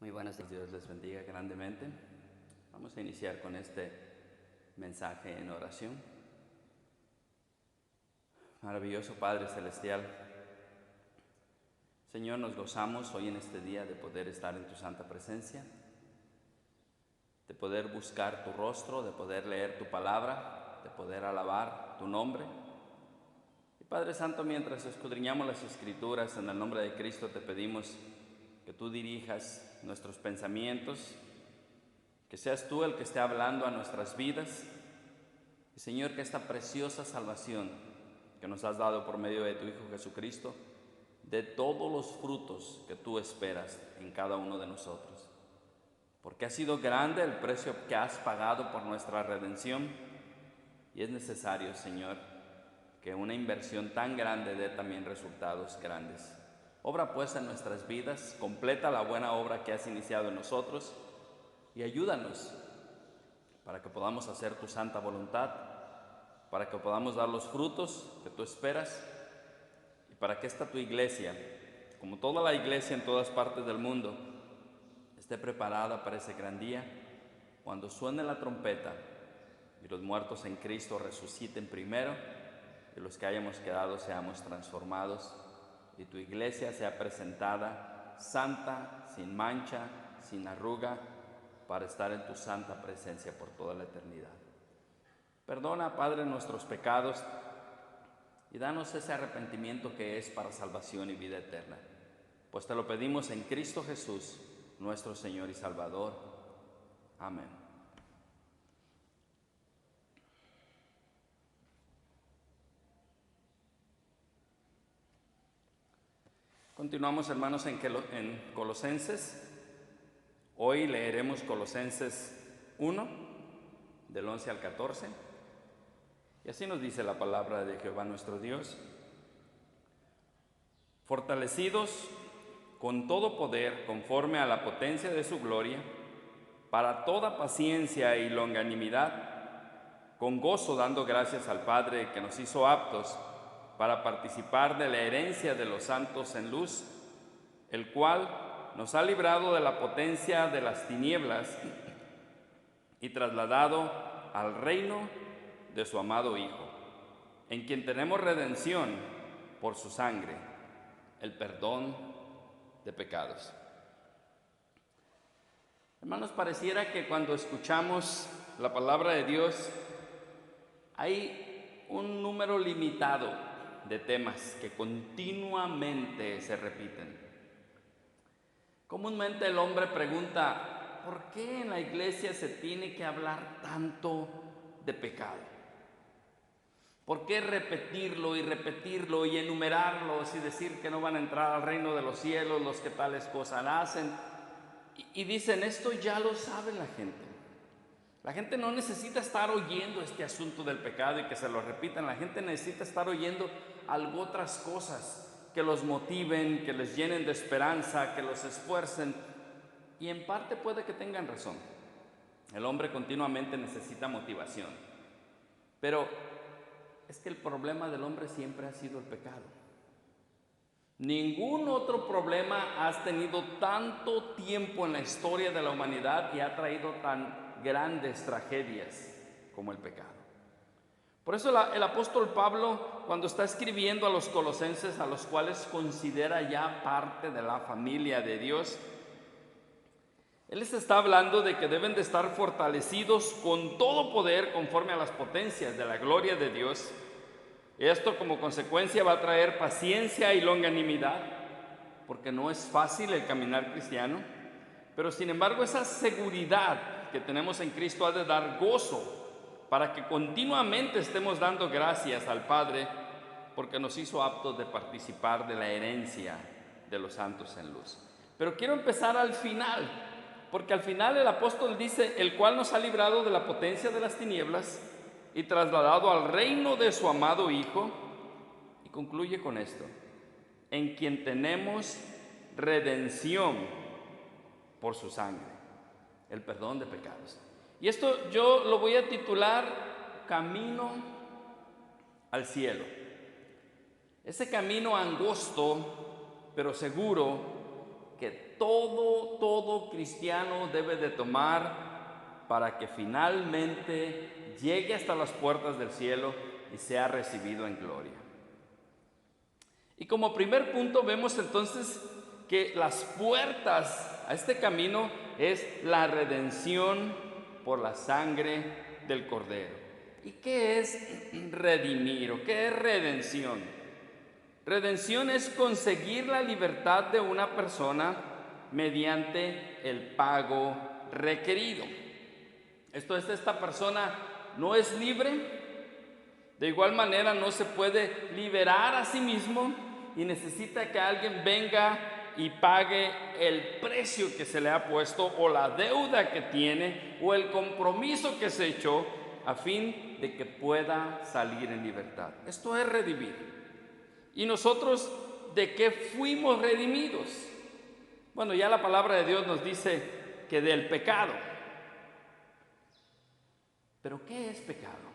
Muy buenos días, Dios les bendiga grandemente. Vamos a iniciar con este mensaje en oración. Maravilloso Padre Celestial, Señor, nos gozamos hoy en este día de poder estar en tu santa presencia, de poder buscar tu rostro, de poder leer tu palabra, de poder alabar tu nombre. Y Padre Santo, mientras escudriñamos las Escrituras, en el nombre de Cristo te pedimos que tú dirijas nuestros pensamientos, que seas tú el que esté hablando a nuestras vidas. Y Señor, que esta preciosa salvación que nos has dado por medio de tu Hijo Jesucristo dé todos los frutos que tú esperas en cada uno de nosotros. Porque ha sido grande el precio que has pagado por nuestra redención y es necesario, Señor, que una inversión tan grande dé también resultados grandes. Obra pues en nuestras vidas, completa la buena obra que has iniciado en nosotros y ayúdanos para que podamos hacer tu santa voluntad, para que podamos dar los frutos que tú esperas y para que esta tu iglesia, como toda la iglesia en todas partes del mundo, esté preparada para ese gran día cuando suene la trompeta y los muertos en Cristo resuciten primero y los que hayamos quedado seamos transformados y tu iglesia sea presentada santa, sin mancha, sin arruga, para estar en tu santa presencia por toda la eternidad. Perdona, Padre, nuestros pecados y danos ese arrepentimiento que es para salvación y vida eterna. Pues te lo pedimos en Cristo Jesús, nuestro Señor y Salvador. Amén. Continuamos, hermanos, en Colosenses. Hoy leeremos Colosenses 1, del 11 al 14. Y así nos dice la palabra de Jehová nuestro Dios. Fortalecidos con todo poder, conforme a la potencia de su gloria, para toda paciencia y longanimidad, con gozo dando gracias al Padre que nos hizo aptos para participar de la herencia de los santos en luz, el cual nos ha librado de la potencia de las tinieblas y trasladado al reino de su amado Hijo, en quien tenemos redención por su sangre, el perdón de pecados. Hermanos, pareciera que cuando escuchamos la palabra de Dios hay un número limitado de temas que continuamente se repiten. Comúnmente el hombre pregunta, ¿por qué en la iglesia se tiene que hablar tanto de pecado? ¿Por qué repetirlo y enumerarlos y decir que no van a entrar al reino de los cielos los que tales cosas hacen? Y dicen, esto ya lo sabe la gente. La gente no necesita estar oyendo este asunto del pecado y que se lo repitan. La gente necesita estar oyendo algo, otras cosas que los motiven, que les llenen de esperanza, que los esfuercen. Y en parte puede que tengan razón. El hombre continuamente necesita motivación. Pero es que el problema del hombre siempre ha sido el pecado. Ningún otro problema ha tenido tanto tiempo en la historia de la humanidad y ha traído tan grandes tragedias como el pecado. Por eso el apóstol Pablo, cuando está escribiendo a los colosenses, a los cuales considera ya parte de la familia de Dios, él les está hablando de que deben de estar fortalecidos con todo poder conforme a las potencias de la gloria de Dios. Esto como consecuencia va a traer paciencia y longanimidad, porque no es fácil el caminar cristiano, pero sin embargo esa seguridad que tenemos en Cristo ha de dar gozo para que continuamente estemos dando gracias al Padre porque nos hizo aptos de participar de la herencia de los santos en luz. Pero quiero empezar al final, porque al final el apóstol dice, el cual nos ha librado de la potencia de las tinieblas y trasladado al reino de su amado Hijo, y concluye con esto, en quien tenemos redención por su sangre, el perdón de pecados. Y esto yo lo voy a titular Camino al cielo. Ese camino angosto, pero seguro, que todo cristiano debe de tomar para que finalmente llegue hasta las puertas del cielo y sea recibido en gloria. Y como primer punto vemos entonces que las puertas a este camino es la redención por la sangre del Cordero. ¿Y qué es redimir o qué es redención? Redención es conseguir la libertad de una persona mediante el pago requerido. Esto es, esta persona no es libre, de igual manera no se puede liberar a sí mismo y necesita que alguien venga y pague el precio que se le ha puesto o la deuda que tiene o el compromiso que se echó a fin de que pueda salir en libertad. Esto es redimir. ¿Y nosotros de qué fuimos redimidos? Bueno, ya la palabra de Dios nos dice que del pecado. ¿Pero qué es pecado?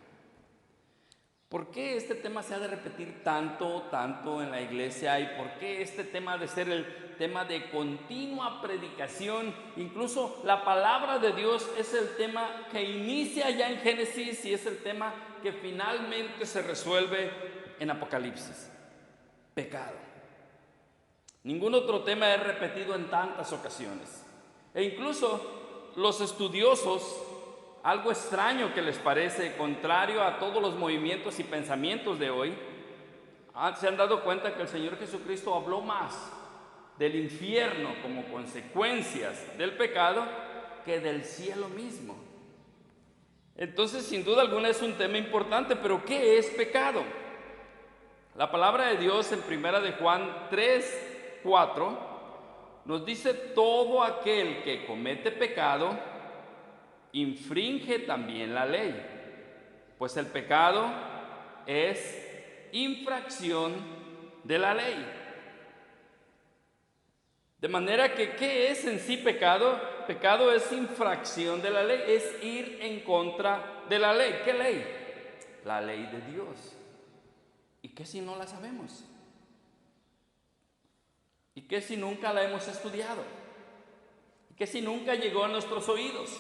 ¿Por qué este tema se ha de repetir tanto en la iglesia? ¿Y por qué este tema ha de ser el tema de continua predicación? Incluso la palabra de Dios es el tema que inicia ya en Génesis y es el tema que finalmente se resuelve en Apocalipsis. Pecado. Ningún otro tema es repetido en tantas ocasiones. E incluso los estudiosos, algo extraño que les parece, contrario a todos los movimientos y pensamientos de hoy, se han dado cuenta que el Señor Jesucristo habló más del infierno como consecuencias del pecado que del cielo mismo. Entonces, sin duda alguna es un tema importante, pero ¿qué es pecado? La palabra de Dios en 1 de Juan 3:4 nos dice: todo aquel que comete pecado infringe también la ley, pues el pecado es infracción de la ley. De manera que, ¿qué es en sí pecado? Pecado es infracción de la ley, es ir en contra de la ley. ¿Qué ley? La ley de Dios. ¿Y qué si no la sabemos? ¿Y qué si nunca la hemos estudiado? ¿Y qué si nunca llegó a nuestros oídos?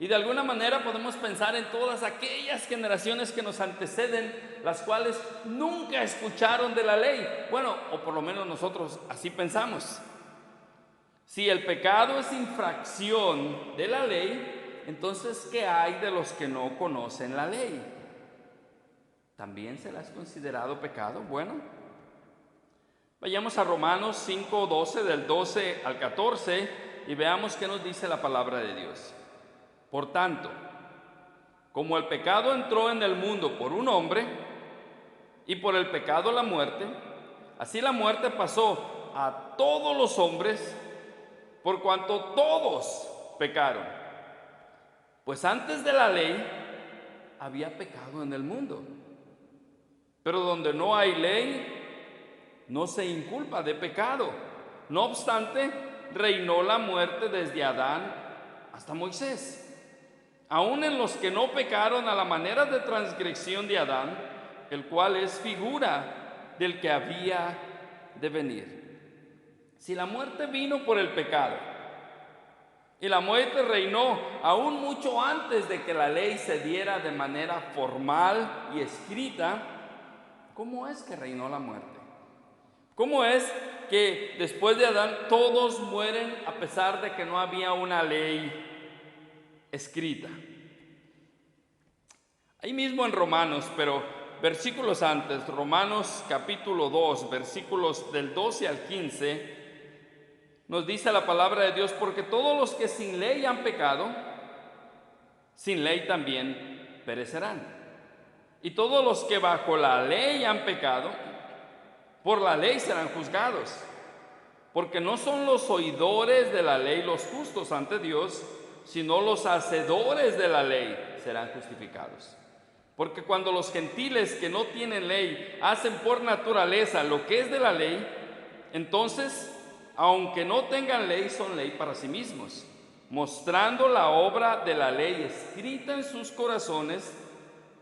Y de alguna manera podemos pensar en todas aquellas generaciones que nos anteceden, las cuales nunca escucharon de la ley. Bueno, o por lo menos nosotros así pensamos. Si el pecado es infracción de la ley, entonces ¿qué hay de los que no conocen la ley? ¿También se las ha considerado pecado? Bueno, vayamos a Romanos 5:12, del 12 al 14, y veamos qué nos dice la palabra de Dios. Por tanto, como el pecado entró en el mundo por un hombre, y por el pecado la muerte, así la muerte pasó a todos los hombres, por cuanto todos pecaron. Pues antes de la ley había pecado en el mundo. Pero donde no hay ley, no se inculpa de pecado. No obstante, reinó la muerte desde Adán hasta Moisés. Aún en los que no pecaron a la manera de transgresión de Adán, el cual es figura del que había de venir. Si la muerte vino por el pecado, y la muerte reinó aún mucho antes de que la ley se diera de manera formal y escrita, ¿cómo es que reinó la muerte? ¿Cómo es que después de Adán todos mueren a pesar de que no había una ley escrita? Ahí mismo en Romanos, pero versículos antes, Romanos capítulo 2, versículos del 12 al 15, nos dice la palabra de Dios: porque todos los que sin ley han pecado, sin ley también perecerán. Y todos los que bajo la ley han pecado, por la ley serán juzgados. Porque no son los oidores de la ley los justos ante Dios, sino los hacedores de la ley serán justificados. Porque cuando los gentiles que no tienen ley hacen por naturaleza lo que es de la ley, entonces, aunque no tengan ley, son ley para sí mismos, mostrando la obra de la ley escrita en sus corazones,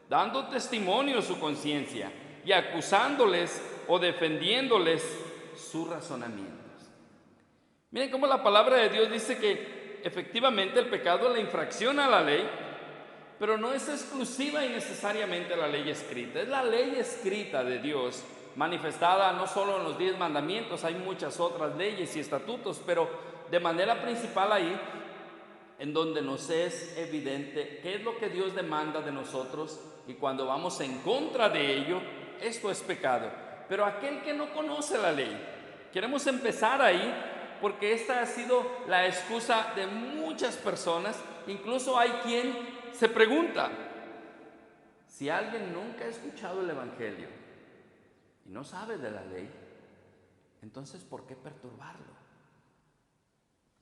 dando testimonio su conciencia y acusándoles o defendiéndoles sus razonamientos. Miren cómo la palabra de Dios dice que efectivamente el pecado es la infracción a la ley, pero no es exclusiva y necesariamente la ley escrita. Es la ley escrita de Dios, manifestada no solo en los 10 mandamientos, hay muchas otras leyes y estatutos, pero de manera principal ahí, en donde nos es evidente qué es lo que Dios demanda de nosotros, y cuando vamos en contra de ello, esto es pecado. Pero aquel que no conoce la ley, queremos empezar ahí, porque esta ha sido la excusa de muchas personas. Incluso hay quien se pregunta, si alguien nunca ha escuchado el Evangelio y no sabe de la ley, entonces ¿por qué perturbarlo?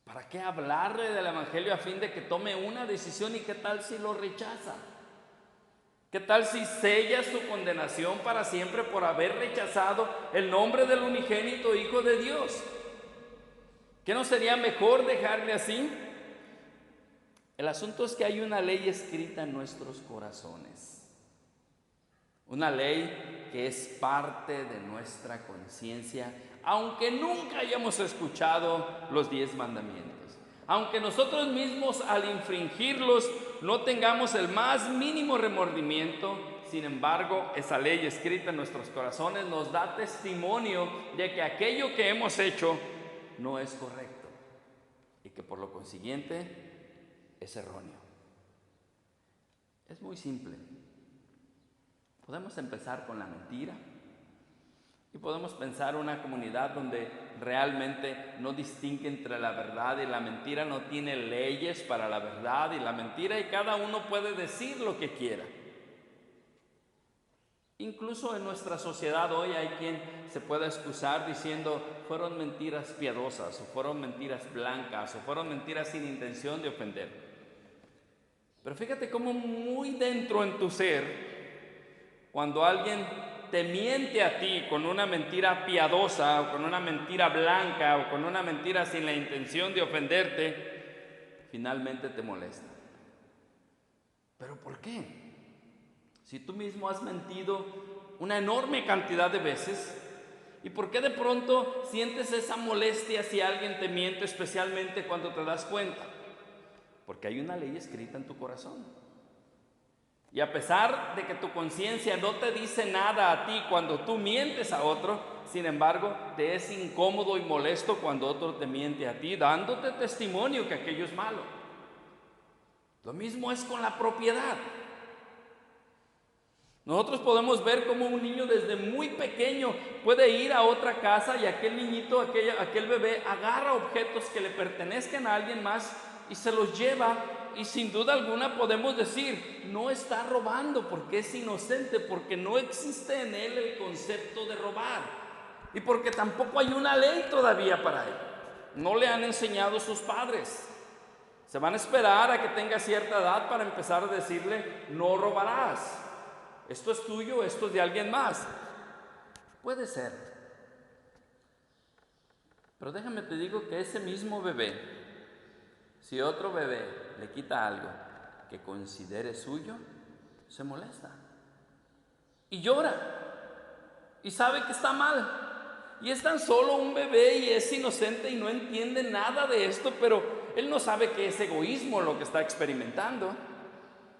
¿Para qué hablarle del Evangelio a fin de que tome una decisión? ¿Y qué tal si lo rechaza? ¿Qué tal si sella su condenación para siempre por haber rechazado el nombre del unigénito Hijo de Dios? ¿Qué no sería mejor dejarle así? El asunto es que hay una ley escrita en nuestros corazones. Una ley que es parte de nuestra conciencia, aunque nunca hayamos escuchado los 10 mandamientos. Aunque nosotros mismos al infringirlos no tengamos el más mínimo remordimiento, sin embargo, esa ley escrita en nuestros corazones nos da testimonio de que aquello que hemos hecho no es correcto y que por lo consiguiente es erróneo. Es muy simple. Podemos empezar con la mentira y podemos pensar una comunidad donde realmente no distingue entre la verdad y la mentira, no tiene leyes para la verdad y la mentira, y cada uno puede decir lo que quiera. Incluso en nuestra sociedad hoy hay quien se puede excusar diciendo fueron mentiras piadosas, o fueron mentiras blancas, o fueron mentiras sin intención de ofender. Pero fíjate cómo muy dentro en tu ser, cuando alguien te miente a ti con una mentira piadosa, o con una mentira blanca, o con una mentira sin la intención de ofenderte, finalmente te molesta. ¿Pero por qué? Si tú mismo has mentido una enorme cantidad de veces, ¿y por qué de pronto sientes esa molestia si alguien te miente, especialmente cuando te das cuenta? Porque hay una ley escrita en tu corazón. Y a pesar de que tu conciencia no te dice nada a ti cuando tú mientes a otro, sin embargo, te es incómodo y molesto cuando otro te miente a ti, dándote testimonio que aquello es malo. Lo mismo es con la propiedad. Nosotros podemos ver cómo un niño desde muy pequeño puede ir a otra casa y aquel niñito, aquel bebé, agarra objetos que le pertenezcan a alguien más y se los lleva, y sin duda alguna podemos decir, no está robando porque es inocente, porque no existe en él el concepto de robar y porque tampoco hay una ley todavía para él. No le han enseñado sus padres. Se van a esperar a que tenga cierta edad para empezar a decirle, no robarás. Esto es tuyo, esto es de alguien más. Puede ser. Pero déjame te digo que ese mismo bebé, si otro bebé le quita algo que considere suyo, se molesta y llora y sabe que está mal. Y es tan solo un bebé y es inocente y no entiende nada de esto, pero él no sabe que es egoísmo lo que está experimentando.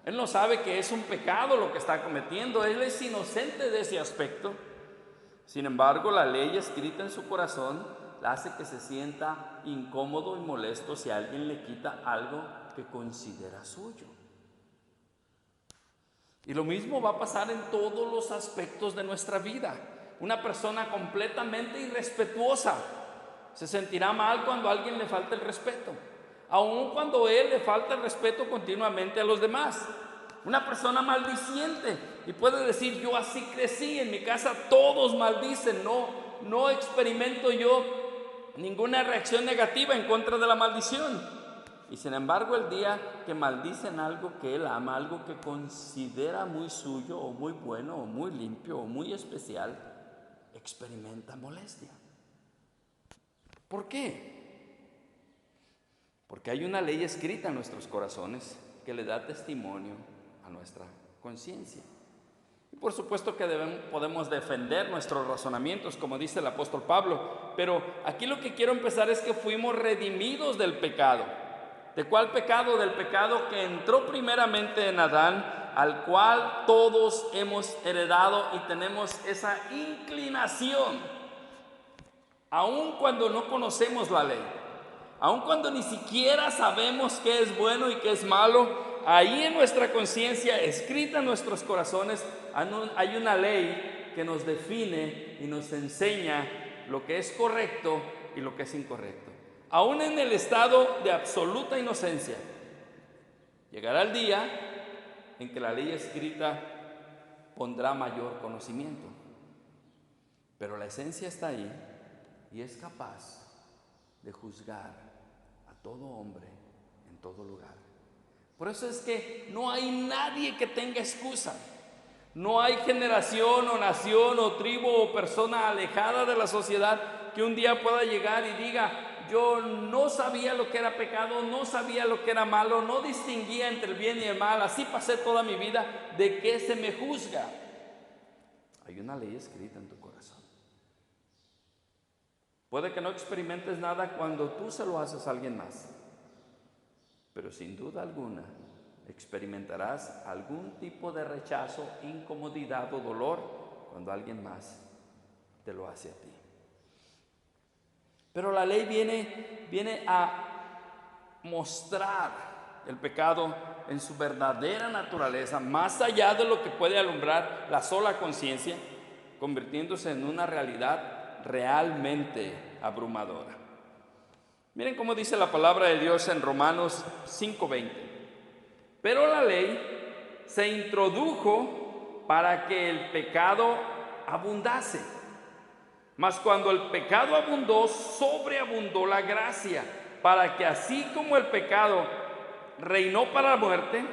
Él no sabe que es un pecado lo que está cometiendo. Él es inocente de ese aspecto. Sin embargo, la ley escrita en su corazón la hace que se sienta incómodo y molesto si alguien le quita algo que considera suyo. Y lo mismo va a pasar en todos los aspectos de nuestra vida. Una persona completamente irrespetuosa se sentirá mal cuando a alguien le falta el respeto, aun cuando él le falta el respeto continuamente a los demás. Una persona maldiciente y puede decir, yo así crecí, en mi casa todos maldicen, no experimento yo ninguna reacción negativa en contra de la maldición. Y sin embargo, el día que maldicen algo que él ama, algo que considera muy suyo o muy bueno o muy limpio o muy especial, experimenta molestia. ¿Por qué? Porque hay una ley escrita en nuestros corazones que le da testimonio a nuestra conciencia. Por supuesto que podemos defender nuestros razonamientos, como dice el apóstol Pablo, pero aquí lo que quiero empezar es que fuimos redimidos del pecado. ¿De cuál pecado? Del pecado que entró primeramente en Adán, al cual todos hemos heredado y tenemos esa inclinación, aun cuando no conocemos la ley, aun cuando ni siquiera sabemos qué es bueno y qué es malo. Ahí en nuestra conciencia, escrita en nuestros corazones, hay una ley que nos define y nos enseña lo que es correcto y lo que es incorrecto. Aún en el estado de absoluta inocencia, llegará el día en que la ley escrita pondrá mayor conocimiento. Pero la esencia está ahí y es capaz de juzgar a todo hombre en todo lugar. Por eso es que no hay nadie que tenga excusa. No hay generación o nación o tribu o persona alejada de la sociedad que un día pueda llegar y diga: yo no sabía lo que era pecado, no sabía lo que era malo, no distinguía entre el bien y el mal, así pasé toda mi vida. ¿De qué se me juzga? Hay una ley escrita en tu corazón. Puede que no experimentes nada cuando tú se lo haces a alguien más, pero sin duda alguna experimentarás algún tipo de rechazo, incomodidad o dolor cuando alguien más te lo hace a ti. Pero la ley viene a mostrar el pecado en su verdadera naturaleza, más allá de lo que puede alumbrar la sola conciencia, convirtiéndose en una realidad realmente abrumadora. Miren cómo dice la palabra de Dios en Romanos 5:20. Pero la ley se introdujo para que el pecado abundase. Mas cuando el pecado abundó, sobreabundó la gracia, para que así como el pecado reinó para la muerte,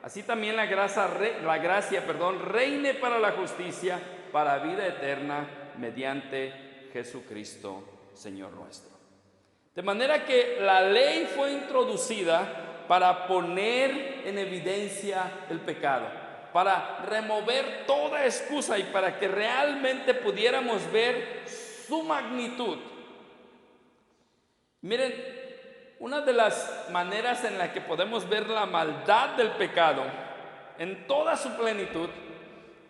así también la gracia reine para la justicia, para vida eterna, mediante Jesucristo, Señor nuestro. De manera que la ley fue introducida para poner en evidencia el pecado, para remover toda excusa y para que realmente pudiéramos ver su magnitud. Miren, una de las maneras en la que podemos ver la maldad del pecado en toda su plenitud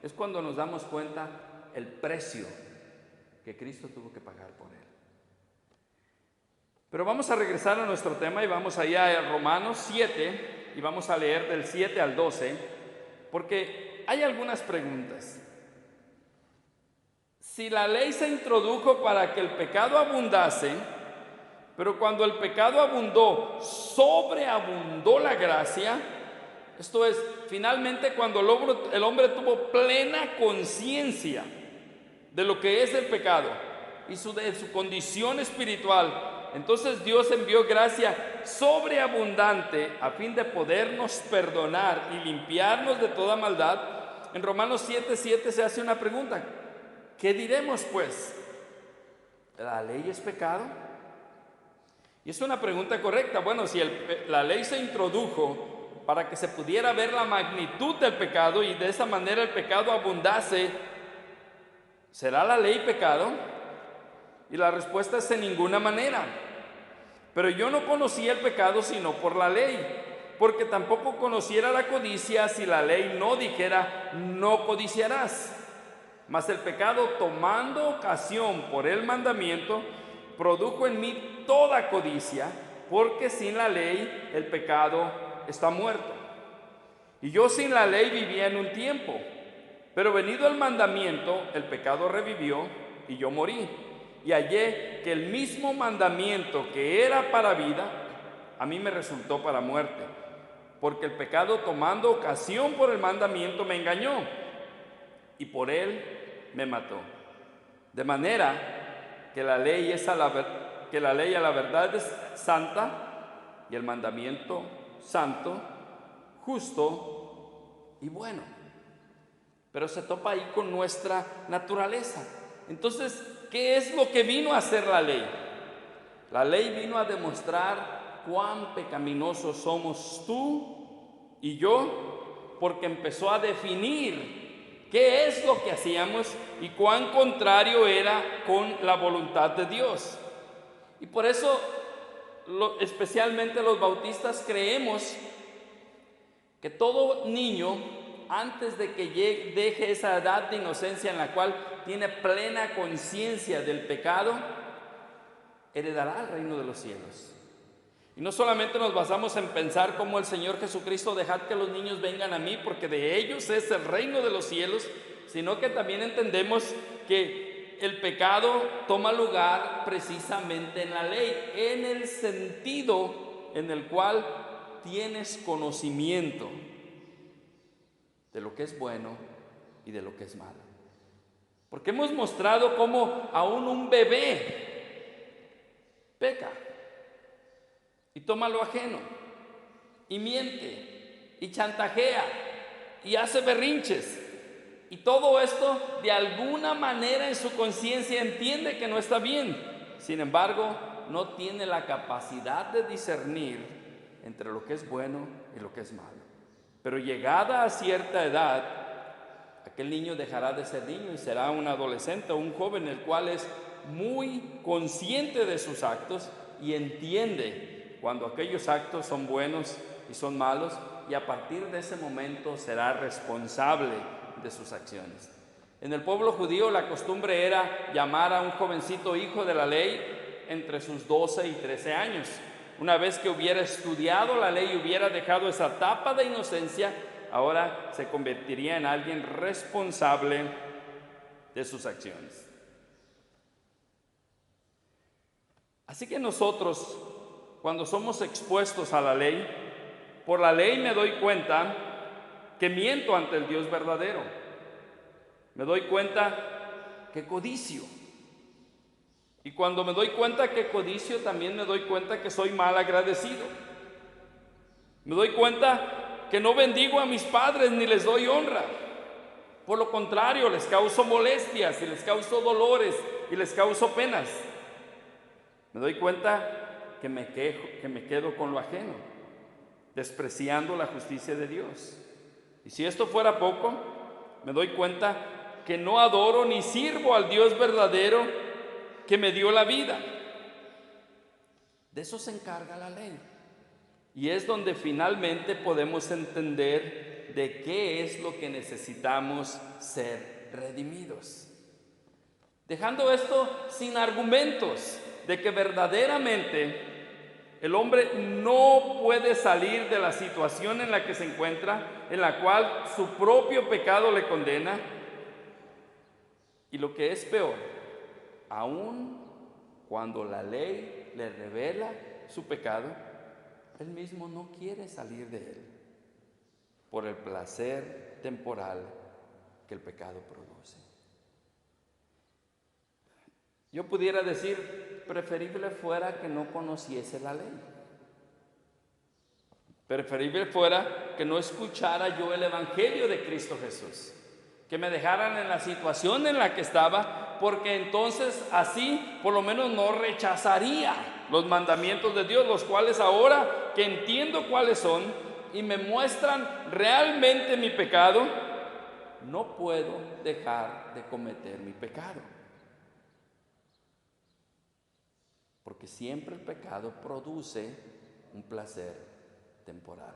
es cuando nos damos cuenta el precio que Cristo tuvo que pagar por él. Pero vamos a regresar a nuestro tema y vamos allá a Romanos 7 y vamos a leer del 7 al 12, porque hay algunas preguntas. Si la ley se introdujo para que el pecado abundase, pero cuando el pecado abundó, sobreabundó la gracia, esto es, finalmente cuando el hombre tuvo plena conciencia de lo que es el pecado y de su condición espiritual, entonces Dios envió gracia sobreabundante a fin de podernos perdonar y limpiarnos de toda maldad. En Romanos 7:7 se hace una pregunta: ¿qué diremos pues? ¿La ley es pecado? Y es una pregunta correcta. Bueno, si la ley se introdujo para que se pudiera ver la magnitud del pecado y de esa manera el pecado abundase, ¿será la ley pecado? Y la respuesta es: en ninguna manera. Pero yo no conocía el pecado sino por la ley, porque tampoco conociera la codicia si la ley no dijera: no codiciarás. Mas el pecado, tomando ocasión por el mandamiento, produjo en mí toda codicia, porque sin la ley el pecado está muerto. Y yo sin la ley vivía en un tiempo, pero venido el mandamiento, el pecado revivió y yo morí. Y hallé que el mismo mandamiento que era para vida, a mí me resultó para muerte, porque el pecado, tomando ocasión por el mandamiento, me engañó y por él me mató. De manera que la ley a la verdad es santa y el mandamiento santo, justo y bueno. Pero se topa ahí con nuestra naturaleza. Entonces, ¿qué es lo que vino a hacer la ley? La ley vino a demostrar cuán pecaminosos somos tú y yo, porque empezó a definir qué es lo que hacíamos y cuán contrario era con la voluntad de Dios. Y por eso, especialmente los bautistas, creemos que todo niño, antes de que deje esa edad de inocencia en la cual tiene plena conciencia del pecado, heredará el reino de los cielos. Y no solamente nos basamos en pensar como el Señor Jesucristo: dejad que los niños vengan a mí, porque de ellos es el reino de los cielos, sino que también entendemos que el pecado toma lugar precisamente en la ley, en el sentido en el cual tienes conocimiento de lo que es bueno y de lo que es malo. Porque hemos mostrado cómo aún un bebé peca y toma lo ajeno, y miente, y chantajea, y hace berrinches. Y todo esto, de alguna manera, en su conciencia entiende que no está bien. Sin embargo, no tiene la capacidad de discernir entre lo que es bueno y lo que es malo. Pero llegada a cierta edad, aquel niño dejará de ser niño y será un adolescente o un joven, el cual es muy consciente de sus actos y entiende cuando aquellos actos son buenos y son malos, y a partir de ese momento será responsable de sus acciones. En el pueblo judío la costumbre era llamar a un jovencito hijo de la ley entre sus 12 y 13 años. Una vez que hubiera estudiado la ley y hubiera dejado esa etapa de inocencia, ahora se convertiría en alguien responsable de sus acciones. Así que nosotros, cuando somos expuestos a la ley, por la ley me doy cuenta que miento ante el Dios verdadero. Me doy cuenta que codicio. Y cuando me doy cuenta que codicio, también me doy cuenta que soy mal agradecido. Me doy cuenta que no bendigo a mis padres ni les doy honra. Por lo contrario, les causo molestias y les causo dolores y les causo penas. Me doy cuenta que me quedo con lo ajeno, despreciando la justicia de Dios. Y si esto fuera poco, me doy cuenta que no adoro ni sirvo al Dios verdadero que me dio la vida. De eso se encarga la ley. Y es donde finalmente podemos entender de qué es lo que necesitamos ser redimidos. Dejando esto sin argumentos de que verdaderamente el hombre no puede salir de la situación en la que se encuentra, en la cual su propio pecado le condena. Y lo que es peor, aun cuando la ley le revela su pecado, él mismo no quiere salir de él por el placer temporal que el pecado produce. Yo pudiera decir, preferible fuera que no conociese la ley. Preferible fuera que no escuchara yo el evangelio de Cristo Jesús, que me dejaran en la situación en la que estaba, porque entonces así por lo menos no rechazaría los mandamientos de Dios, los cuales ahora que entiendo cuáles son y me muestran realmente mi pecado, no puedo dejar de cometer mi pecado. Porque siempre el pecado produce un placer temporal.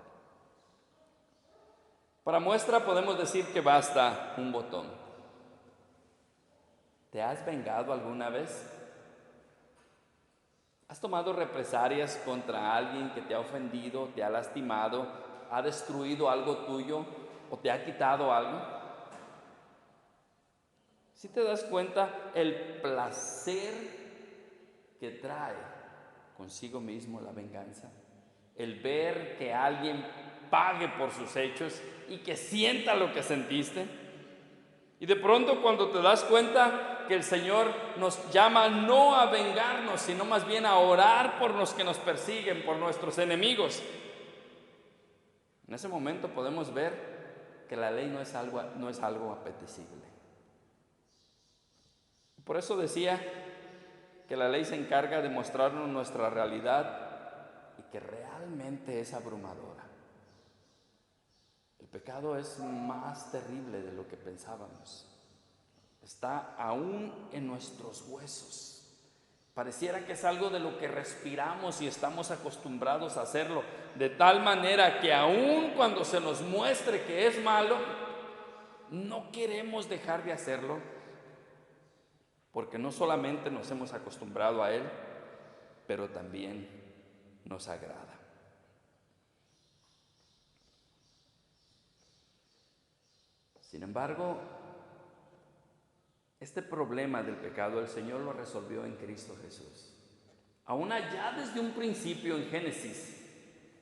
Para muestra podemos decir que basta un botón. ¿Te has vengado alguna vez? ¿Has tomado represalias contra alguien que te ha ofendido, te ha lastimado, ha destruido algo tuyo o te ha quitado algo? Si te das cuenta el placer que trae consigo mismo la venganza, el ver que alguien pague por sus hechos y que sienta lo que sentiste. Y de pronto, cuando te das cuenta que el Señor nos llama no a vengarnos, sino más bien a orar por los que nos persiguen, por nuestros enemigos, en ese momento podemos ver que la ley no es algo apetecible. Por eso decía que la ley se encarga de mostrarnos nuestra realidad y que realmente es abrumadora. El pecado es más terrible de lo que pensábamos. Está aún en nuestros huesos. Pareciera que es algo de lo que respiramos y estamos acostumbrados a hacerlo, de tal manera que aún cuando se nos muestre que es malo, no queremos dejar de hacerlo, porque no solamente nos hemos acostumbrado a él, pero también nos agrada. Sin embargo, este problema del pecado el Señor lo resolvió en Cristo Jesús. Aún allá desde un principio en Génesis,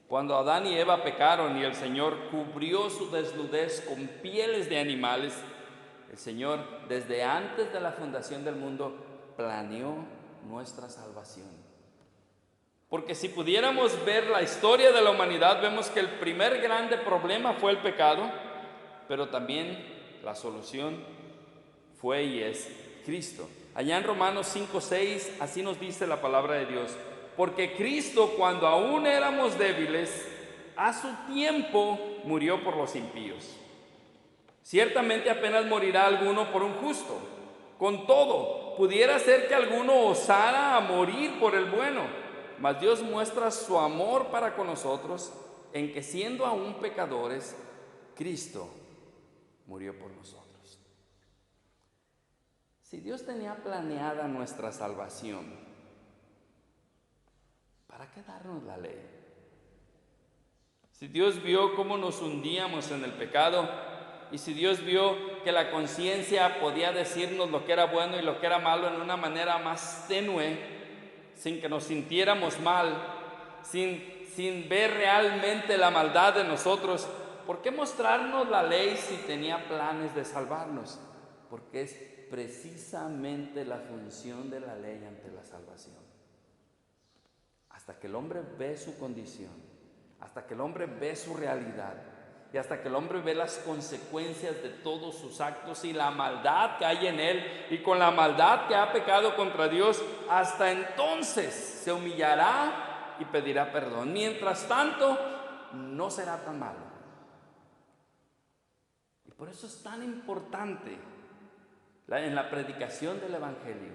cuando Adán y Eva pecaron y el Señor cubrió su desnudez con pieles de animales, el Señor desde antes de la fundación del mundo planeó nuestra salvación. Porque si pudiéramos ver la historia de la humanidad, vemos que el primer grande problema fue el pecado, pero también la solución fue y es Cristo. Allá en Romanos 5:6, así nos dice la palabra de Dios: porque Cristo, cuando aún éramos débiles, a su tiempo murió por los impíos. Ciertamente apenas morirá alguno por un justo. Con todo, pudiera ser que alguno osara a morir por el bueno, mas Dios muestra su amor para con nosotros en que, siendo aún pecadores, Cristo murió por nosotros. Si Dios tenía planeada nuestra salvación, ¿para qué darnos la ley? Si Dios vio cómo nos hundíamos en el pecado, y si Dios vio que la conciencia podía decirnos lo que era bueno y lo que era malo en una manera más tenue, sin que nos sintiéramos mal, sin ver realmente la maldad de nosotros, ¿por qué mostrarnos la ley si tenía planes de salvarnos? Porque es precisamente la función de la ley ante la salvación. Hasta que el hombre ve su condición, hasta que el hombre ve su realidad, y hasta que el hombre ve las consecuencias de todos sus actos y la maldad que hay en él, y con la maldad que ha pecado contra Dios, hasta entonces se humillará y pedirá perdón. Mientras tanto, no será tan malo. Y por eso es tan importante en la predicación del Evangelio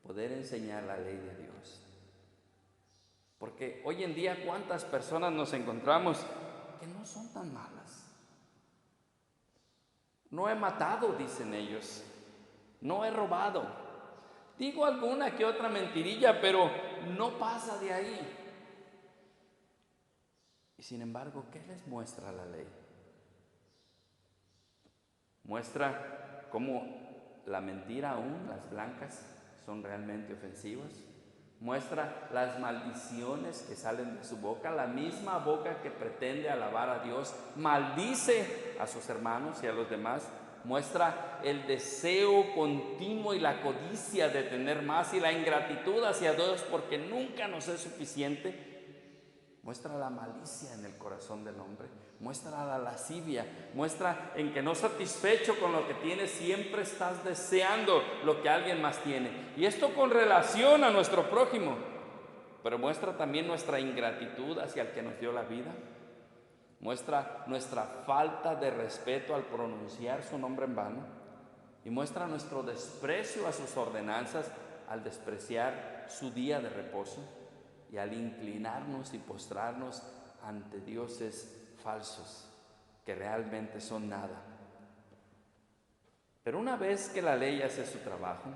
poder enseñar la ley de Dios. Porque hoy en día, ¿cuántas personas nos encontramos que no son tan malas? No he matado, dicen ellos. No he robado. Digo alguna que otra mentirilla, pero no pasa de ahí. Y sin embargo, ¿qué les muestra la ley? Muestra cómo la mentira, aún las blancas, son realmente ofensivas. Muestra las maldiciones que salen de su boca. La misma boca que pretende alabar a Dios maldice a sus hermanos y a los demás. Muestra el deseo continuo y la codicia de tener más y la ingratitud hacia Dios porque nunca nos es suficiente. Muestra la malicia en el corazón del hombre. Muestra la lascivia. Muestra en que no satisfecho con lo que tienes, siempre estás deseando lo que alguien más tiene. Y esto con relación a nuestro prójimo. Pero muestra también nuestra ingratitud hacia el que nos dio la vida. Muestra nuestra falta de respeto al pronunciar su nombre en vano. Y muestra nuestro desprecio a sus ordenanzas al despreciar su día de reposo y al inclinarnos y postrarnos ante dioses falsos que realmente son nada. Pero una vez que la ley hace su trabajo,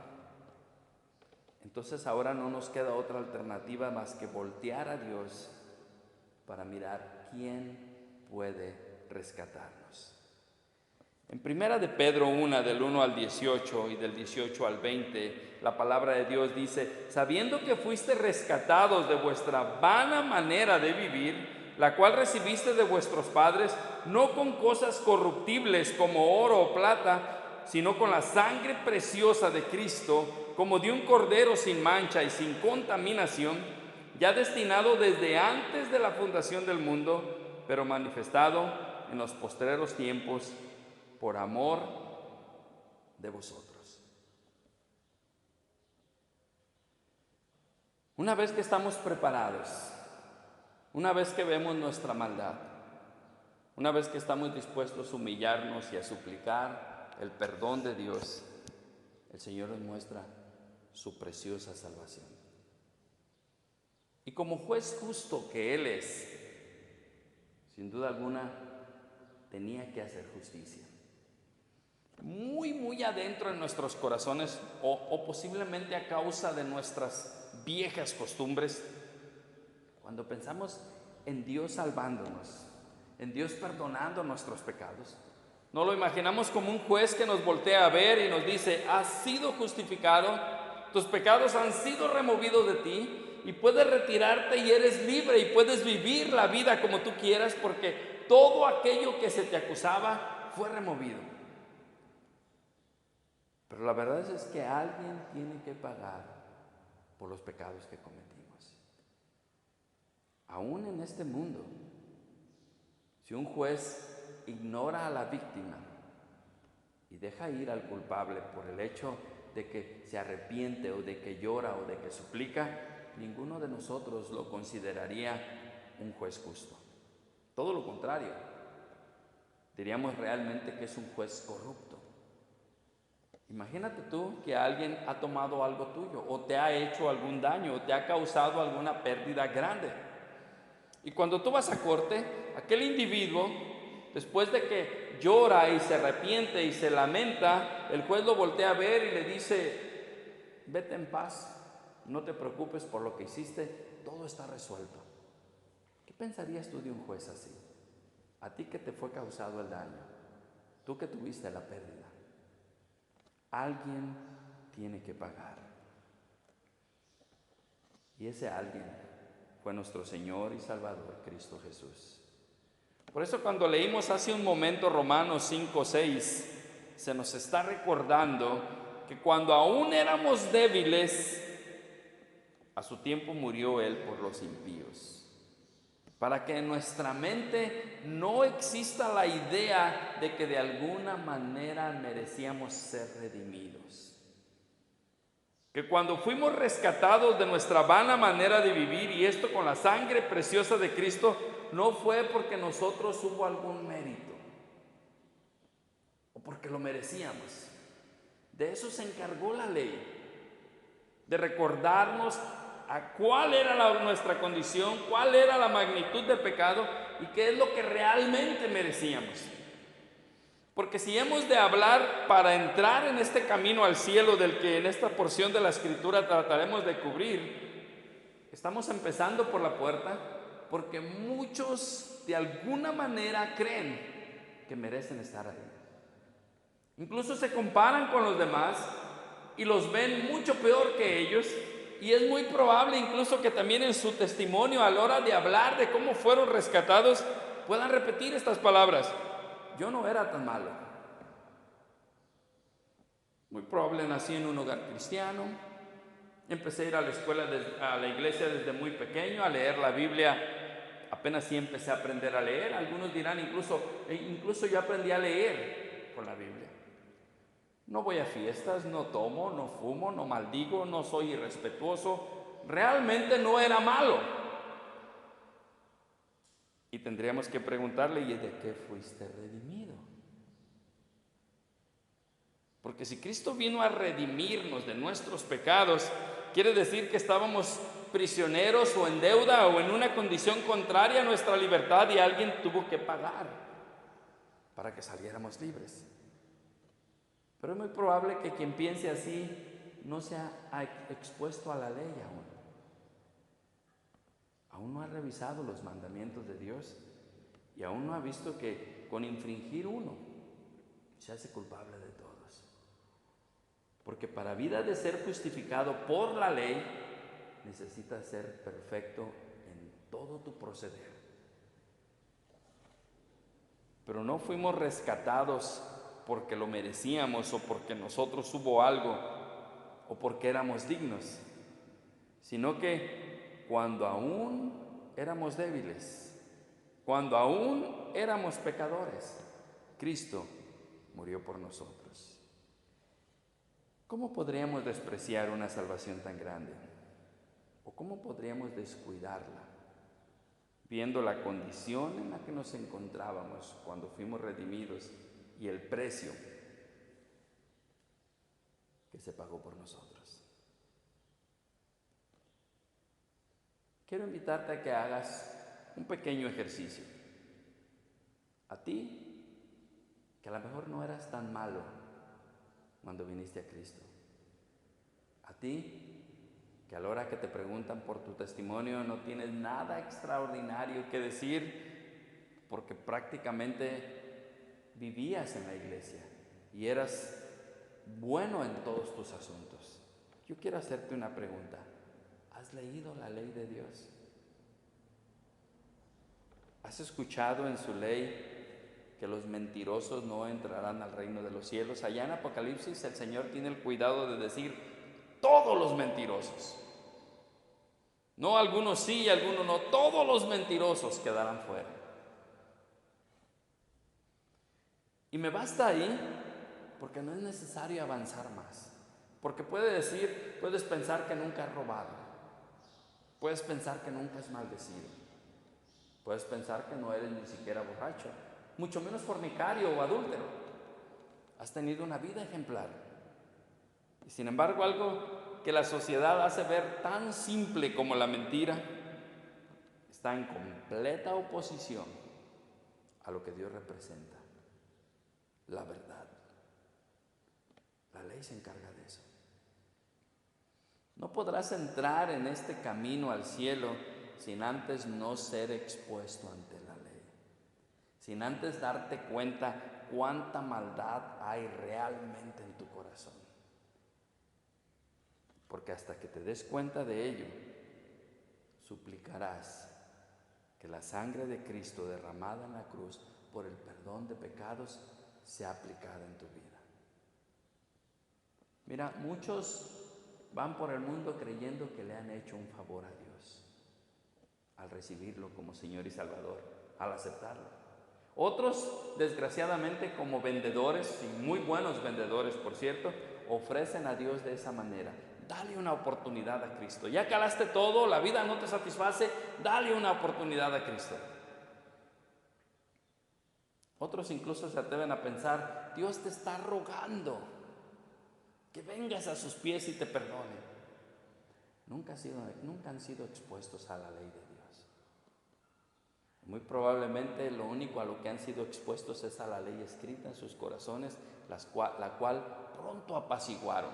entonces ahora no nos queda otra alternativa más que voltear a Dios para mirar quién puede rescatarnos. En Primera de Pedro 1, del 1 al 18 y del 18 al 20, la palabra de Dios dice: sabiendo que fuiste rescatados de vuestra vana manera de vivir, la cual recibiste de vuestros padres, no con cosas corruptibles como oro o plata, sino con la sangre preciosa de Cristo, como de un cordero sin mancha y sin contaminación, ya destinado desde antes de la fundación del mundo, pero manifestado en los postreros tiempos por amor de vosotros. Una vez que estamos preparados, una vez que vemos nuestra maldad, Una vez que estamos dispuestos a humillarnos y a suplicar el perdón de Dios, el Señor nos muestra su preciosa salvación. Y como juez justo que Él es, sin duda alguna, tenía que hacer justicia. Muy adentro en nuestros corazones, o posiblemente a causa de nuestras viejas costumbres, cuando pensamos en Dios salvándonos, en Dios perdonando nuestros pecados, no lo imaginamos como un juez que nos voltea a ver y nos dice: has sido justificado, tus pecados han sido removidos de ti, y puedes retirarte y eres libre y puedes vivir la vida como tú quieras, porque todo aquello que se te acusaba fue removido. Pero la verdad es que alguien tiene que pagar por los pecados que cometimos. Aún en este mundo, si un juez ignora a la víctima y deja ir al culpable por el hecho de que se arrepiente o de que llora o de que suplica, ninguno de nosotros lo consideraría un juez justo. Todo lo contrario, diríamos realmente que es un juez corrupto. Imagínate tú que alguien ha tomado algo tuyo, o te ha hecho algún daño, o te ha causado alguna pérdida grande. Y cuando tú vas a corte, aquel individuo, después de que llora y se arrepiente y se lamenta, el juez lo voltea a ver y le dice: vete en paz, no te preocupes por lo que hiciste, todo está resuelto. ¿Qué pensarías tú de un juez así? A ti que te fue causado el daño, tú que tuviste la pérdida. Alguien tiene que pagar. Y ese alguien fue nuestro Señor y Salvador, Cristo Jesús. Por eso cuando leímos hace un momento Romanos 5:6, se nos está recordando que cuando aún éramos débiles, a su tiempo murió Él por los impíos, para que en nuestra mente no exista la idea de que de alguna manera merecíamos ser redimidos. Que cuando fuimos rescatados de nuestra vana manera de vivir, y esto con la sangre preciosa de Cristo, no fue porque nosotros hubo algún mérito o porque lo merecíamos. De eso se encargó la ley, de recordarnos a cuál era nuestra condición, cuál era la magnitud del pecado y qué es lo que realmente merecíamos. Porque si hemos de hablar para entrar en este camino al cielo del que en esta porción de la Escritura trataremos de cubrir, estamos empezando por la puerta, porque muchos de alguna manera creen que merecen estar ahí. Incluso se comparan con los demás y los ven mucho peor que ellos, y es muy probable incluso que también en su testimonio a la hora de hablar de cómo fueron rescatados puedan repetir estas palabras: yo no era tan malo. Muy probable nací en un hogar cristiano, empecé a ir a la escuela, a la iglesia desde muy pequeño, a leer la Biblia, apenas sí empecé a aprender a leer. Algunos dirán incluso yo aprendí a leer con la Biblia. No voy a fiestas, no tomo, no fumo, no maldigo, no soy irrespetuoso. Realmente no era malo. Y tendríamos que preguntarle: ¿y de qué fuiste redimido? Porque si Cristo vino a redimirnos de nuestros pecados, quiere decir que estábamos prisioneros o en deuda o en una condición contraria a nuestra libertad, y alguien tuvo que pagar para que saliéramos libres. Pero es muy probable que quien piense así no se ha expuesto a la ley aún. Aún no ha revisado los mandamientos de Dios y aún no ha visto que con infringir uno se hace culpable de todos. Porque para vida de ser justificado por la ley, necesitas ser perfecto en todo tu proceder. Pero no fuimos rescatados porque lo merecíamos o porque nosotros hubo algo o porque éramos dignos, sino que cuando aún éramos débiles, cuando aún éramos pecadores, Cristo murió por nosotros. ¿Cómo podríamos despreciar una salvación tan grande? ¿O cómo podríamos descuidarla? viendo la condición en la que nos encontrábamos cuando fuimos redimidos y el precio que se pagó por nosotros. Quiero invitarte a que hagas un pequeño ejercicio. A ti, que a lo mejor no eras tan malo cuando viniste a Cristo. A ti, que a la hora que te preguntan por tu testimonio no tienes nada extraordinario que decir, porque prácticamente vivías en la iglesia y eras bueno en todos tus asuntos. Yo quiero hacerte una pregunta. ¿Has leído la ley de Dios? ¿Has escuchado en su ley que los mentirosos no entrarán al reino de los cielos? Allá en Apocalipsis el Señor tiene el cuidado de decir todos los mentirosos. No algunos sí, algunos no. Todos los mentirosos quedarán fuera. Y me basta ahí porque no es necesario avanzar más. Porque puedes pensar que nunca has robado. Puedes pensar que nunca has maldecido. Puedes pensar que no eres ni siquiera borracho, mucho menos fornicario o adúltero. Has tenido una vida ejemplar. Y sin embargo, algo que la sociedad hace ver tan simple como la mentira está en completa oposición a lo que Dios representa, la verdad. La ley se encarga de eso. No podrás entrar en este camino al cielo sin antes no ser expuesto ante la ley, sin antes darte cuenta cuánta maldad hay realmente en tu corazón. Porque hasta que te des cuenta de ello, suplicarás que la sangre de Cristo derramada en la cruz por el perdón de pecados sea aplicada en tu vida. Mira, muchos van por el mundo creyendo que le han hecho un favor a Dios al recibirlo como Señor y Salvador, al aceptarlo. Otros, desgraciadamente, como vendedores, y muy buenos vendedores, por cierto, ofrecen a Dios de esa manera. Dale una oportunidad a Cristo. Ya calaste todo, la vida no te satisface, dale una oportunidad a Cristo. Otros incluso se atreven a pensar, Dios te está rogando que vengas a sus pies y te perdone. Nunca han sido expuestos a la ley de Dios. Muy probablemente lo único a lo que han sido expuestos es a la ley escrita en sus corazones, la cual pronto apaciguaron,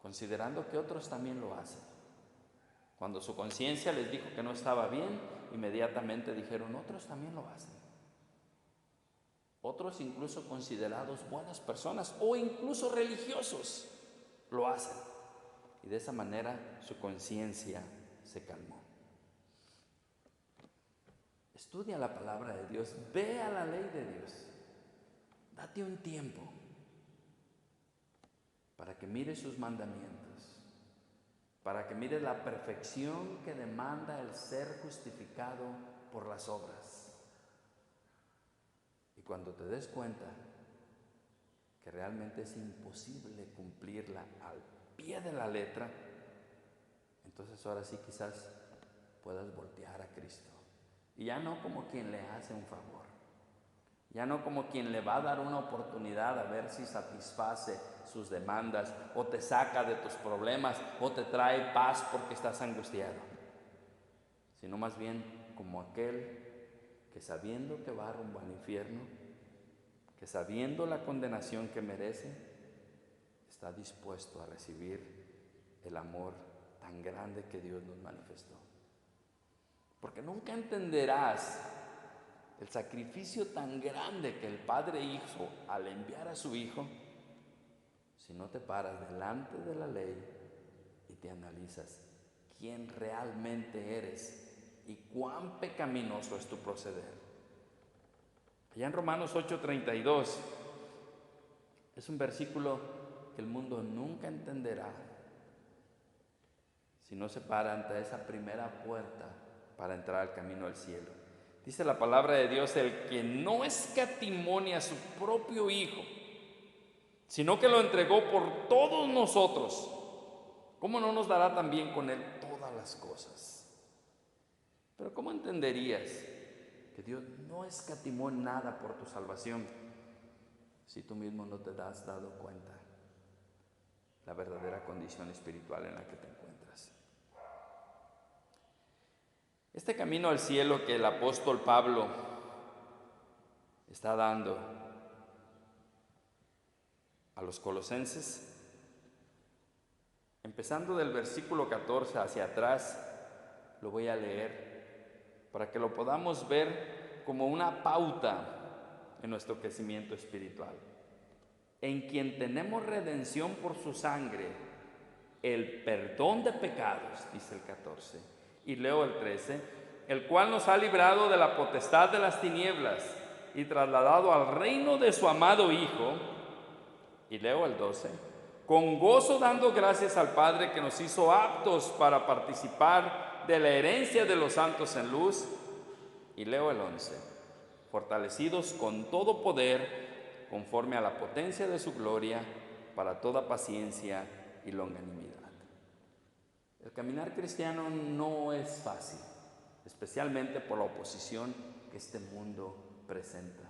considerando que otros también lo hacen. Cuando su conciencia les dijo que no estaba bien, inmediatamente dijeron, otros también lo hacen. Otros, incluso considerados buenas personas o incluso religiosos, lo hacen. Y de esa manera su conciencia se calmó. Estudia la palabra de Dios, ve a la ley de Dios. Date un tiempo para que mires sus mandamientos, para que mires la perfección que demanda el ser justificado por las obras. Y cuando te des cuenta que realmente es imposible cumplirla al pie de la letra, entonces ahora sí quizás puedas voltear a Cristo. Y ya no como quien le hace un favor, ya no como quien le va a dar una oportunidad a ver si satisface sus demandas o te saca de tus problemas o te trae paz porque estás angustiado, sino más bien como aquel que sabiendo que va rumbo al infierno, que sabiendo la condenación que merece, está dispuesto a recibir el amor tan grande que Dios nos manifestó. Porque nunca entenderás el sacrificio tan grande que el Padre hizo al enviar a su Hijo si no te paras delante de la ley y te analizas quién realmente eres y cuán pecaminoso es tu proceder. Allá en Romanos 8:32 es un versículo que el mundo nunca entenderá si no se para ante esa primera puerta para entrar al camino al cielo. Dice la palabra de Dios, el que no escatimonia a su propio Hijo, sino que lo entregó por todos nosotros, ¿cómo no nos dará también con él todas las cosas? Pero ¿cómo ¿cómo entenderías que Dios no escatimó en nada por tu salvación si tú mismo no te has dado cuenta la verdadera condición espiritual en la que te encuentras? Este camino al cielo que el apóstol Pablo está dando a los colosenses, empezando del versículo 14 hacia atrás, lo voy a leer para que lo podamos ver como una pauta en nuestro crecimiento espiritual. En quien tenemos redención por su sangre, el perdón de pecados, dice el 14, y leo el 13, el cual nos ha librado de la potestad de las tinieblas y trasladado al reino de su amado Hijo, y leo el 12, con gozo dando gracias al Padre que nos hizo aptos para participar de la herencia de los santos en luz, y leo el 11, fortalecidos con todo poder conforme a la potencia de su gloria para toda paciencia y longanimidad. El caminar cristiano no es fácil, especialmente por la oposición que este mundo presenta,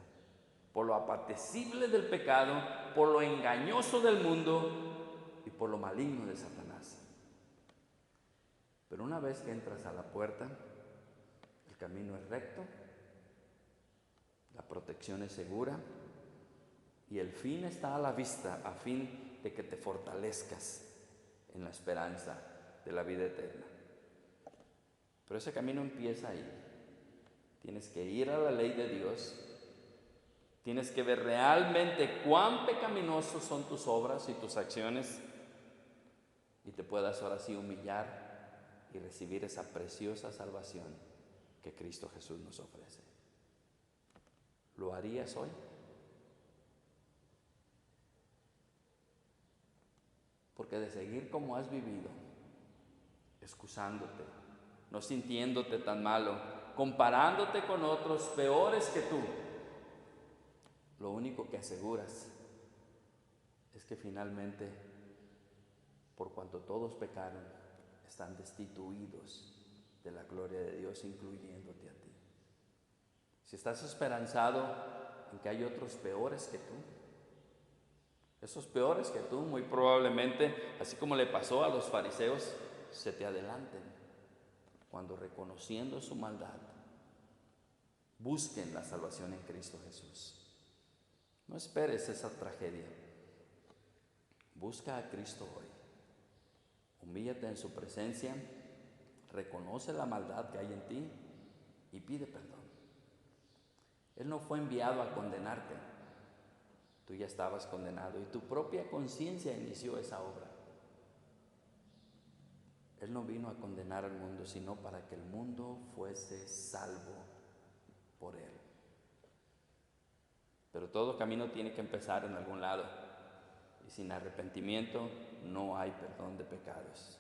por lo apetecible del pecado, por lo engañoso del mundo y por lo maligno de Satanás. Pero una vez que entras a la puerta, el camino es recto, la protección es segura y el fin está a la vista, a fin de que te fortalezcas en la esperanza de la vida eterna. Pero ese camino empieza ahí. Tienes que ir a la ley de Dios. Tienes que ver realmente cuán pecaminosos son tus obras y tus acciones, y te puedas ahora sí humillar y recibir esa preciosa salvación que Cristo Jesús nos ofrece. ¿Lo harías hoy? Porque de seguir como has vivido, excusándote, no sintiéndote tan malo, comparándote con otros peores que tú, lo único que aseguras es que finalmente, por cuanto todos pecaron, están destituidos de la gloria de Dios, incluyéndote a ti. Si estás esperanzado en que hay otros peores que tú, esos peores que tú muy probablemente, así como le pasó a los fariseos, se te adelanten cuando, reconociendo su maldad, busquen la salvación en Cristo Jesús. No esperes esa tragedia. Busca a Cristo hoy. Humíllate en su presencia, reconoce la maldad que hay en ti y pide perdón. Él no fue enviado a condenarte. Tú ya estabas condenado y tu propia conciencia inició esa obra. Él no vino a condenar al mundo, sino para que el mundo fuese salvo por Él. Pero todo camino tiene que empezar en algún lado. Y sin arrepentimiento no hay perdón de pecados.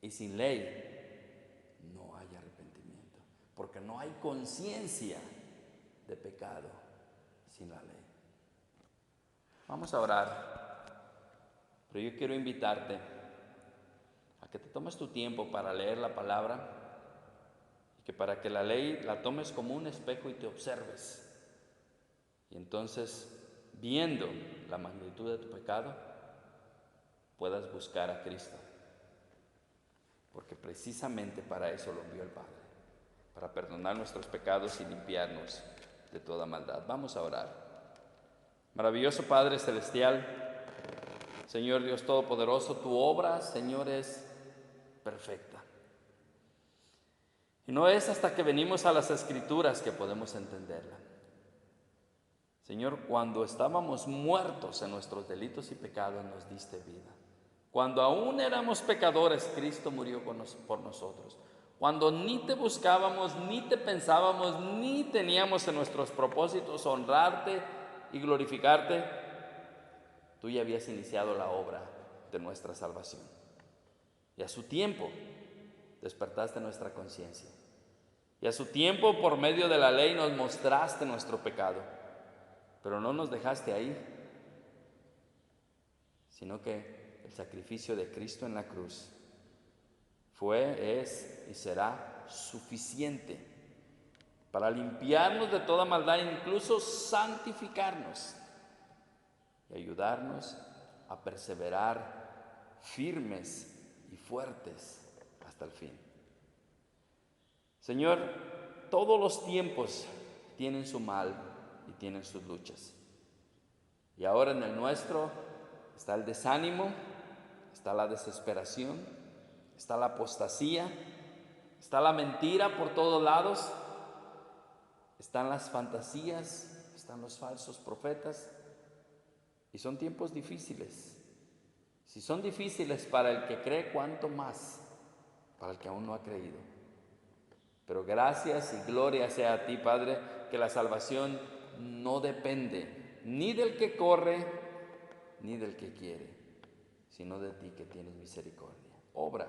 Y sin ley no hay arrepentimiento. Porque no hay conciencia de pecado sin la ley. Vamos a orar. Pero yo quiero invitarte a que te tomes tu tiempo para leer la palabra y que para que la ley la tomes como un espejo y te observes. Y entonces, viendo la magnitud de tu pecado, puedas buscar a Cristo. Porque precisamente para eso lo envió el Padre, para perdonar nuestros pecados y limpiarnos de toda maldad. Vamos a orar. Maravilloso Padre Celestial, Señor Dios Todopoderoso, tu obra, Señor, es perfecta. Y no es hasta que venimos a las Escrituras que podemos entenderla. Señor, cuando estábamos muertos en nuestros delitos y pecados, nos diste vida. Cuando aún éramos pecadores, Cristo murió por nosotros. Cuando ni te buscábamos, ni te pensábamos, ni teníamos en nuestros propósitos honrarte y glorificarte, tú ya habías iniciado la obra de nuestra salvación. Y a su tiempo despertaste nuestra conciencia. Y a su tiempo, por medio de la ley, nos mostraste nuestro pecado. Pero no nos dejaste ahí, sino que el sacrificio de Cristo en la cruz fue, es y será suficiente para limpiarnos de toda maldad e incluso santificarnos y ayudarnos a perseverar firmes y fuertes hasta el fin. Señor, todos los tiempos tienen su mal y tienen sus luchas. Y ahora en el nuestro está el desánimo, está la desesperación, está la apostasía, está la mentira por todos lados, están las fantasías, están los falsos profetas. Y son tiempos difíciles. Si son difíciles para el que cree, ¿cuánto más para el que aún no ha creído? Pero gracias y gloria sea a ti, Padre, que la salvación no depende ni del que corre ni del que quiere, sino de ti que tienes misericordia. Obra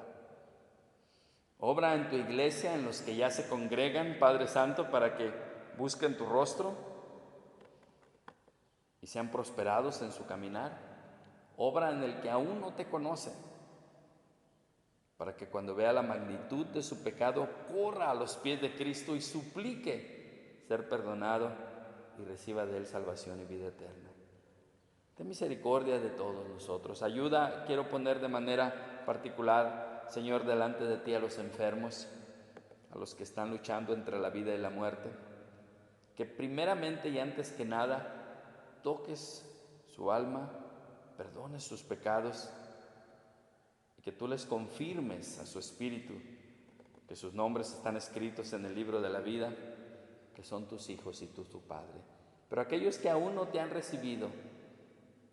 en tu iglesia, en los que ya se congregan, Padre Santo, para que busquen tu rostro y sean prosperados en su caminar. Obra en el que aún no te conoce, para que cuando vea la magnitud de su pecado, corra a los pies de Cristo y suplique ser perdonado y reciba de él salvación y vida eterna. Ten misericordia de todos nosotros. Ayuda, quiero poner de manera particular, Señor, delante de ti a los enfermos, a los que están luchando entre la vida y la muerte. Que primeramente y antes que nada toques su alma, perdones sus pecados y que tú les confirmes a su espíritu que sus nombres están escritos en el libro de la vida, que son tus hijos y tú tu Padre. Pero aquellos que aún no te han recibido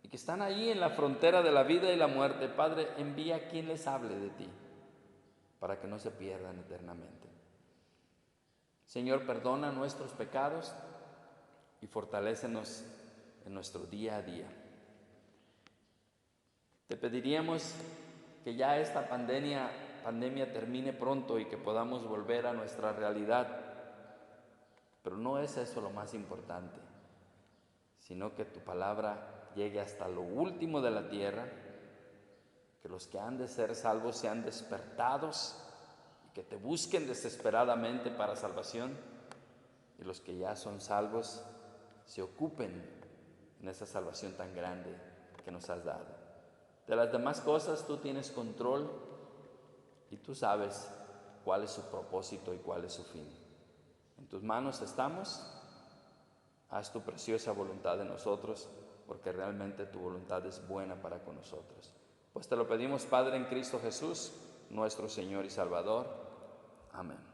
y que están ahí en la frontera de la vida y la muerte, Padre, envía a quien les hable de ti para que no se pierdan eternamente. Señor, perdona nuestros pecados y fortalécenos en nuestro día a día. Te pediríamos que ya esta pandemia termine pronto y que podamos volver a nuestra realidad. Pero no es eso lo más importante, sino que tu palabra llegue hasta lo último de la tierra, que los que han de ser salvos sean despertados y que te busquen desesperadamente para salvación, y los que ya son salvos se ocupen en esa salvación tan grande que nos has dado. De las demás cosas tú tienes control y tú sabes cuál es su propósito y cuál es su fin. En tus manos estamos. Haz tu preciosa voluntad en nosotros, porque realmente tu voluntad es buena para con nosotros. Pues te lo pedimos, Padre, en Cristo Jesús, nuestro Señor y Salvador. Amén.